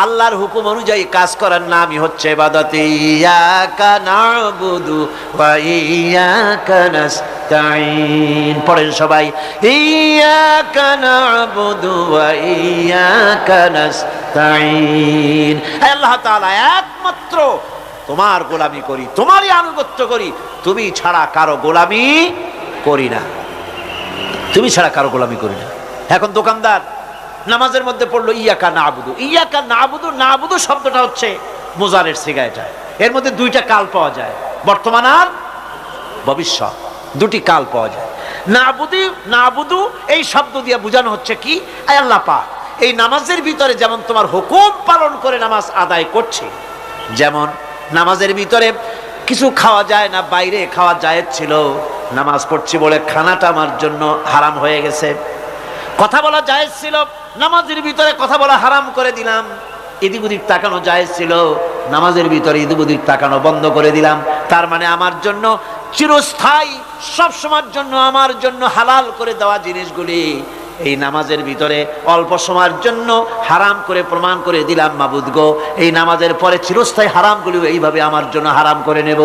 আল্লাহর হুকুম অনুযায়ী কাজ করার নামই হচ্ছে ইবাদত। ইয়াকা না'বুদু ওয়া ইয়াকা নাস্তাঈন। পড়েন সবাই, ইয়াকা না'বুদু ওয়া ইয়াকা নাস্তাঈন। আল্লাহ তাআলা একমাত্র তোমার গোলামি করি, তোমারই আনুগত্য করি, তুমি ছাড়া কারো গোলামি করি না, তুমি ছাড়া কারো গোলামি করি না। এখন দোকানদার নামাজের মধ্যে পড়লো ইয়াকা না'বুদু। ইয়াকা না'বুদু, না'বুদু শব্দটা হচ্ছে মুজারের সিগা। এটা এর মধ্যে দুইটা কাল পাওয়া যায়, বর্তমান আর ভবিষ্যৎ, দুটি কাল পাওয়া যায়। না'বুদু, না'বুদু এই শব্দ দিয়ে বোঝানো হচ্ছে কি, আয় আল্লাহ পাক এই নামাজের ভিতরে যেমন তোমার হুকুম পালন করে নামাজ আদায় করছে, যেমন নামাজের ভিতরে কিছু খাওয়া যায় না, বাইরে খাওয়া জায়েজ ছিল, নামাজ পড়ছি বলে খানাটা আমার জন্য হারাম হয়ে গেছে। কথা বলা জায়েজ ছিল, নামাজের ভিতরে কথা বলা হারাম করে দিলাম। এদিক ওদিক তাকানো জায়েজ ছিল, নামাজের ভিতরে এদিক ওদিক তাকানো বন্ধ করে দিলাম। তার মানে আমার জন্য চিরস্থায়ী, সব সময়ের জন্য আমার জন্য হালাল করে দেওয়া জিনিসগুলি এই নামাজের ভিতরে অল্প সময়ের জন্য হারাম করে প্রমাণ করে দিলাম। মাবুদ গো, এই নামাজের পরে চিরস্থায়ী হারামগুলি এইভাবে আমার জন্য হারাম করে নেব।